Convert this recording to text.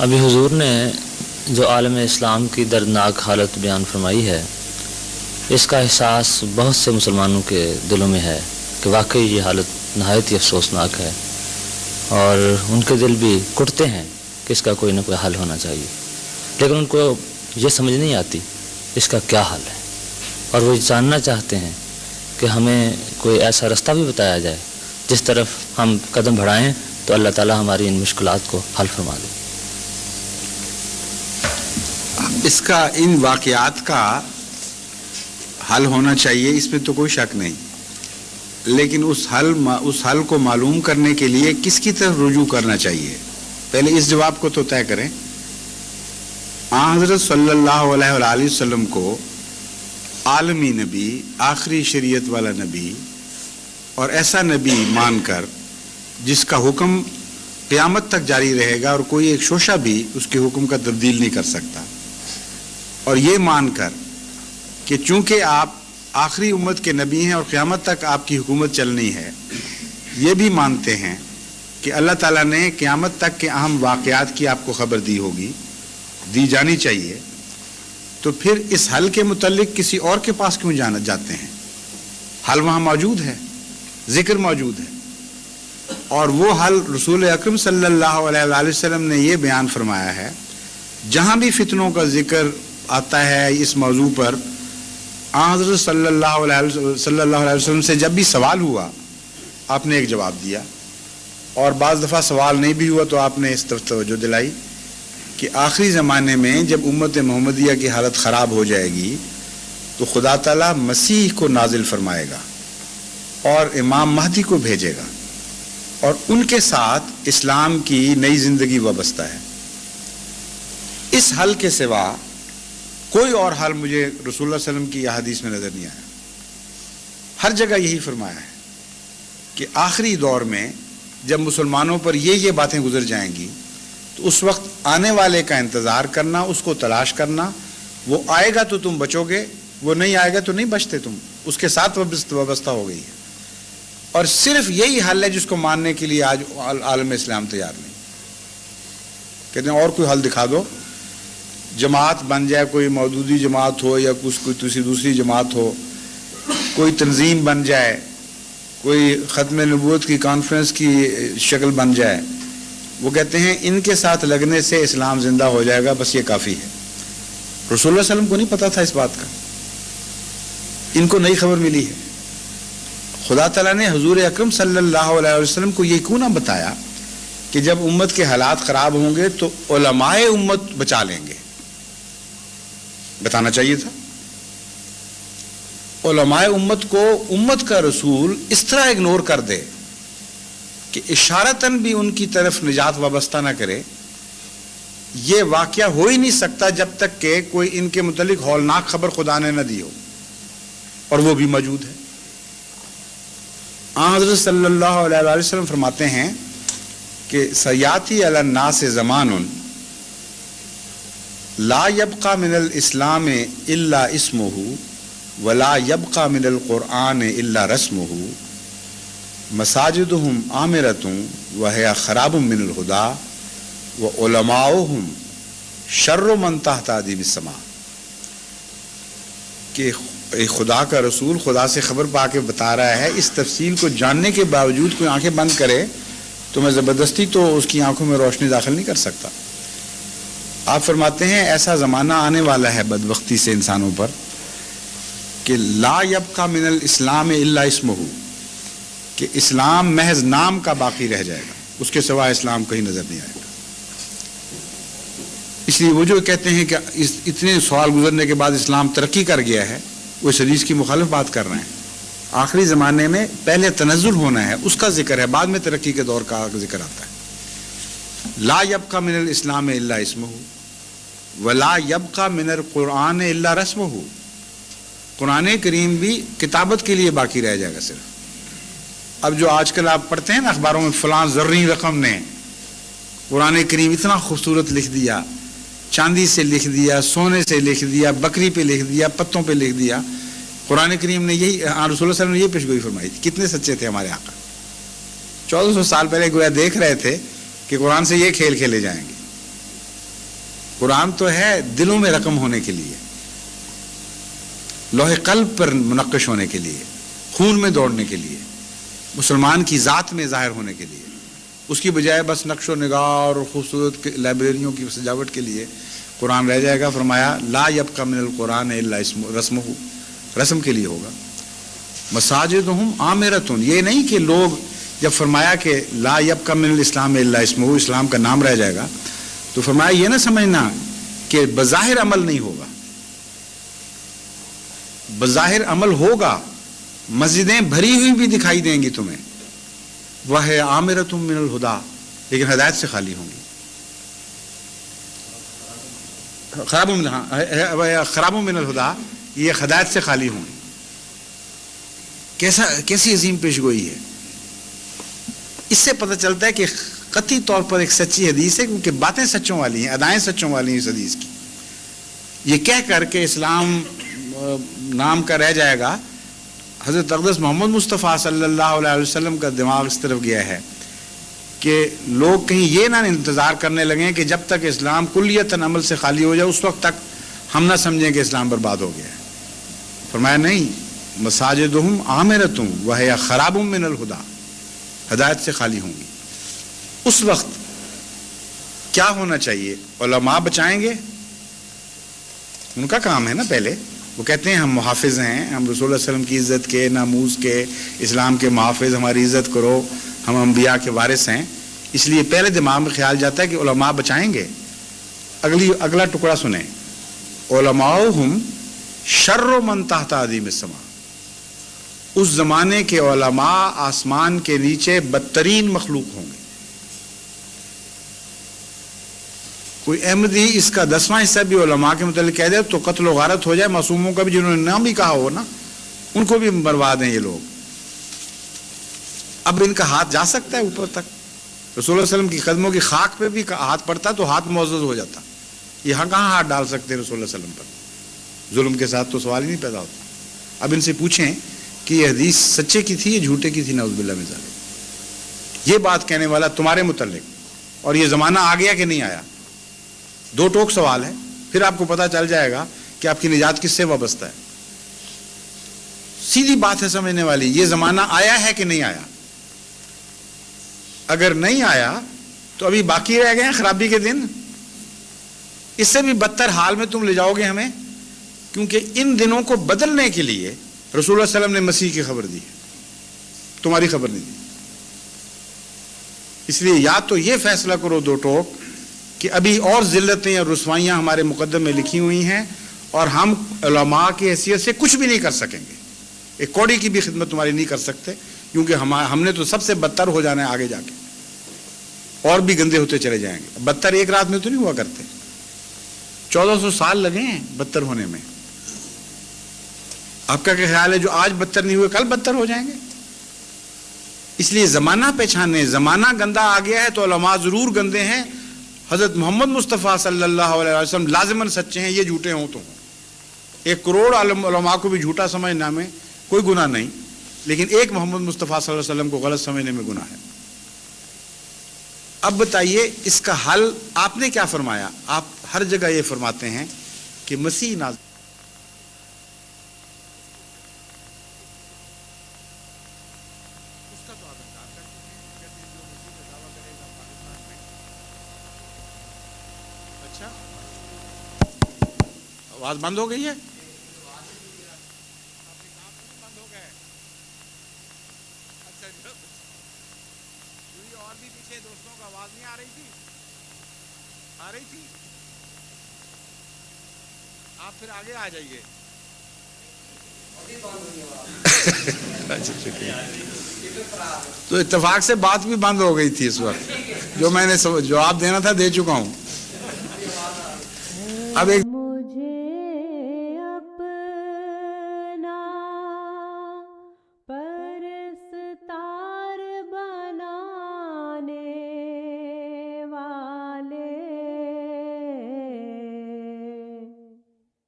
ابھی حضور نے جو عالم اسلام کی دردناک حالت بیان فرمائی ہے، اس کا احساس بہت سے مسلمانوں کے دلوں میں ہے کہ واقعی یہ حالت نہایت ہی افسوسناک ہے، اور ان کے دل بھی کٹتے ہیں کہ اس کا کوئی نہ کوئی حل ہونا چاہیے، لیکن ان کو یہ سمجھ نہیں آتی اس کا کیا حل ہے، اور وہ جاننا چاہتے ہیں کہ ہمیں کوئی ایسا رستہ بھی بتایا جائے جس طرف ہم قدم بڑھائیں تو اللہ تعالی ہماری ان مشکلات کو حل فرما دے۔ اس کا ان واقعات کا حل ہونا چاہیے، اس میں تو کوئی شک نہیں، لیکن اس حل کو معلوم کرنے کے لیے کس کی طرف رجوع کرنا چاہیے، پہلے اس جواب کو تو طے کریں۔ حضرت صلی اللہ علیہ وآلہ وسلم کو عالمی نبی، آخری شریعت والا نبی اور ایسا نبی مان کر جس کا حکم قیامت تک جاری رہے گا اور کوئی ایک شوشہ بھی اس کے حکم کا تبدیل نہیں کر سکتا، اور یہ مان کر کہ چونکہ آپ آخری امت کے نبی ہیں اور قیامت تک آپ کی حکومت چلنی ہے، یہ بھی مانتے ہیں کہ اللہ تعالیٰ نے قیامت تک کے اہم واقعات کی آپ کو خبر دی ہوگی، دی جانی چاہیے، تو پھر اس حل کے متعلق کسی اور کے پاس کیوں جاتے ہیں؟ حل وہاں موجود ہے، ذکر موجود ہے، اور وہ حل رسول اکرم صلی اللہ علیہ وآلہ وسلم نے یہ بیان فرمایا ہے۔ جہاں بھی فتنوں کا ذکر آتا ہے اس موضوع پر، حضرت صلی اللہ علیہ وسلم سے جب بھی سوال ہوا آپ نے ایک جواب دیا، اور بعض دفعہ سوال نہیں بھی ہوا تو آپ نے اس طرف توجہ دلائی کہ آخری زمانے میں جب امت محمدیہ کی حالت خراب ہو جائے گی تو خدا تعالیٰ مسیح کو نازل فرمائے گا اور امام مہدی کو بھیجے گا، اور ان کے ساتھ اسلام کی نئی زندگی وابستہ ہے۔ اس حل کے سوا کوئی اور حل مجھے رسول اللہ صلی اللہ علیہ وسلم کی احادیث میں نظر نہیں آیا۔ ہر جگہ یہی فرمایا ہے کہ آخری دور میں جب مسلمانوں پر یہ باتیں گزر جائیں گی تو اس وقت آنے والے کا انتظار کرنا، اس کو تلاش کرنا، وہ آئے گا تو تم بچو گے، وہ نہیں آئے گا تو نہیں بچتے، تم اس کے ساتھ وابستہ ہو گئی ہے، اور صرف یہی حل ہے جس کو ماننے کے لیے آج عالم اسلام تیار نہیں۔ کہتے ہیں اور کوئی حل دکھا دو، جماعت بن جائے، کوئی مودودی جماعت ہو یا کوئی دوسری جماعت ہو، کوئی تنظیم بن جائے، کوئی ختم نبوت کی کانفرنس کی شکل بن جائے، وہ کہتے ہیں ان کے ساتھ لگنے سے اسلام زندہ ہو جائے گا، بس یہ کافی ہے۔ رسول اللہ صلی اللہ علیہ وسلم کو نہیں پتا تھا اس بات کا، ان کو نئی خبر ملی ہے۔ خدا تعالیٰ نے حضور اکرم صلی اللہ علیہ وسلم کو یہ کیوں نہ بتایا کہ جب امت کے حالات خراب ہوں گے تو علماء امت بچا لیں گے؟ بتانا چاہیے تھا۔ علماء امت کو امت کا رسول اس طرح اگنور کر دے کہ اشارتاً بھی ان کی طرف نجات وابستہ نہ کرے، یہ واقعہ ہو ہی نہیں سکتا جب تک کہ کوئی ان کے متعلق ہولناک خبر خدا نے نہ دی ہو، اور وہ بھی موجود ہے۔ حضرت صلی اللہ علیہ وآلہ وسلم فرماتے ہیں کہ سیاتی علی الناس زمان لا یبقى من الاسلام الا اسمہ ولا یبقى من القرآن الا رسمہ مساجدہم عامرۃ وہی خراب من الہدی وعلماؤہم شر من تحت ادیم السماء، کہ خدا کا رسول خدا سے خبر پا کے بتا رہا ہے، اس تفصیل کو جاننے کے باوجود کوئی آنکھیں بند کرے تو میں زبردستی تو اس کی آنکھوں میں روشنی داخل نہیں کر سکتا۔ آپ فرماتے ہیں ایسا زمانہ آنے والا ہے بدبختی سے انسانوں پر کہ لا یبقى من الاسلام الا اسمہ، کہ اسلام محض نام کا باقی رہ جائے گا، اس کے سوا اسلام کہیں نظر نہیں آئے گا۔ اس لیے وہ جو کہتے ہیں کہ اتنے سوال گزرنے کے بعد اسلام ترقی کر گیا ہے، وہ اس حدیث کی مخالف بات کر رہے ہیں۔ آخری زمانے میں پہلے تنزل ہونا ہے، اس کا ذکر ہے، بعد میں ترقی کے دور کا ذکر آتا ہے۔ لا یبقى من الاسلام الا اسمہ ولا یبقى من القرآن الا رسمہ، قرآن کریم بھی کتابت کے لیے باقی رہ جائے گا صرف۔ اب جو آج کل آپ پڑھتے ہیں نا اخباروں میں، فلاں زرعی رقم نے قرآن کریم اتنا خوبصورت لکھ دیا، چاندی سے لکھ دیا، سونے سے لکھ دیا، بکری پہ لکھ دیا، پتوں پہ لکھ دیا۔ قرآن کریم نے یہی، رسول اللہ صلی اللہ علیہ وسلم نے یہ پیشگوئی فرمائی تھی۔ کتنے سچے تھے ہمارے آقا، 1400 سال پہلے گویا دیکھ رہے تھے کہ قرآن سے یہ کھیل کھیلے جائیں گے، قرآن تو ہے دلوں میں رقم ہونے کے لیے، لوح قلب پر منقش ہونے کے لیے، خون میں دوڑنے کے لیے، مسلمان کی ذات میں ظاہر ہونے کے لیے، اس کی بجائے بس نقش و نگار اور خوبصورت لائبریریوں کی سجاوٹ کے لیے قرآن رہ جائے گا۔ فرمایا لا یبقى من القرآن الا رسمہ، رسم کے لیے ہوگا۔ مساجدہم عامرۃ، یہ نہیں کہ لوگ، جب فرمایا کہ لا یبقى من الاسلام الا اسمہ، اسلام کا نام رہ جائے گا، تو فرمایا یہ نہ سمجھنا کہ بظاہر عمل نہیں ہوگا، بظاہر عمل ہوگا، مسجدیں بھری ہوئی بھی دکھائی دیں گی تمہیں، وہ ہے عامرۃ من الہدیٰ، لیکن ہدایت سے خالی ہوں گی۔ خراب من الہدیٰ، یہ ہدایت سے خالی ہوں گی۔ کیسی عظیم پیشگوئی ہے! اس سے پتہ چلتا ہے کہ قطعی طور پر ایک سچی حدیث ہے، کیونکہ باتیں سچوں والی ہیں، ادائیں سچوں والی ہیں اس حدیث کی۔ یہ کہہ کر کہ اسلام نام کا رہ جائے گا، حضرت اقدس محمد مصطفیٰ صلی اللہ علیہ وسلم کا دماغ اس طرف گیا ہے کہ لوگ کہیں یہ نہ انتظار کرنے لگیں کہ جب تک اسلام کلیتاً عمل سے خالی ہو جائے اس وقت تک ہم نہ سمجھیں کہ اسلام برباد ہو گیا ہے۔ فرمایا نہیں، مساجدہم عامرۃ وہی خراب من الہدیٰ، ہدایت سے خالی ہوں گی۔ اس وقت کیا ہونا چاہیے؟ علماء بچائیں گے، ان کا کام ہے نا۔ پہلے وہ کہتے ہیں ہم محافظ ہیں، ہم رسول اللہ صلی اللہ علیہ وسلم کی عزت کے، ناموس کے، اسلام کے محافظ، ہماری عزت کرو، ہم انبیاء کے وارث ہیں، اس لیے پہلے دماغ میں خیال جاتا ہے کہ علماء بچائیں گے۔ اگلا ٹکڑا سنیں، علماؤہم شر من تحت عظیم السماء، اس زمانے کے علماء آسمان کے نیچے بدترین مخلوق ہوں گے۔ کوئی احمدی اس کا 10واں حصہ بھی علماء کے متعلق کہہ دے تو قتل و غارت ہو جائے، معصوموں کا بھی جنہوں نے نام بھی کہا ہو نا، ان کو بھی برباد ہیں یہ لوگ۔ اب ان کا ہاتھ جا سکتا ہے اوپر تک، رسول اللہ علیہ وسلم کی قدموں کی خاک پہ بھی ہاتھ پڑتا تو ہاتھ معزز ہو جاتا، یہاں کہاں ہاتھ ڈال سکتے رسول اللہ علیہ وسلم پر؟ ظلم کے ساتھ تو سوال ہی نہیں پیدا ہوتا۔ اب ان سے پوچھیں کہ یہ حدیث سچے کی تھی یا جھوٹے کی تھی؟ نعوذ باللہ من ذالک۔ یہ بات کہنے والا تمہارے متعلق، اور یہ زمانہ آ گیا کہ نہیں آیا؟ دو ٹوک سوال ہے، پھر آپ کو پتہ چل جائے گا کہ آپ کی نجات کس سے وابستہ ہے۔ سیدھی بات ہے سمجھنے والی، یہ زمانہ آیا ہے کہ نہیں آیا؟ اگر نہیں آیا تو ابھی باقی رہ گئے ہیں خرابی کے دن، اس سے بھی بدتر حال میں تم لے جاؤ گے ہمیں، کیونکہ ان دنوں کو بدلنے کے لیے رسول اللہ صلی اللہ علیہ وسلم نے مسیح کی خبر دی ہے، تمہاری خبر نہیں دی۔ اس لیے یا تو یہ فیصلہ کرو دو ٹوک کہ ابھی اور ذلتیں اور رسوائیاں ہمارے مقدم میں لکھی ہوئی ہیں اور ہم علماء کی حیثیت سے کچھ بھی نہیں کر سکیں گے، ایک کوڑی کی بھی خدمت تمہاری نہیں کر سکتے، کیونکہ ہم نے تو سب سے بدتر ہو جانا ہے، آگے جا کے اور بھی گندے ہوتے چلے جائیں گے۔ بدتر ایک رات میں تو نہیں ہوا کرتے، 1400 سال لگے ہیں بدتر ہونے میں۔ آپ کا کیا خیال ہے جو آج بدتر نہیں ہوئے کل بدتر ہو جائیں گے؟ اس لیے زمانہ پہچانے، زمانہ گندا آ گیا ہے تو علماء ضرور گندے ہیں۔ حضرت محمد مصطفیٰ صلی اللہ علیہ وسلم لازماً سچے ہیں، یہ جھوٹے ہوں تو 1 کروڑ علماء کو بھی جھوٹا سمجھنا میں کوئی گناہ نہیں، لیکن ایک محمد مصطفیٰ صلی اللہ علیہ وسلم کو غلط سمجھنے میں گناہ ہے۔ اب بتائیے اس کا حل آپ نے کیا فرمایا؟ آپ ہر جگہ یہ فرماتے ہیں کہ مسیح نازل، آواز بند ہو گئی ہے؟ اور بھی پیچھے دوستوں کو آواز نہیں آ رہی تھی؟ آ رہی تھی؟ آپ پھر آگے آ جائیے۔ تو اتفاق سے بات بھی بند ہو گئی تھی اس وقت، جو میں نے جواب دینا تھا دے چکا ہوں۔ اب ایک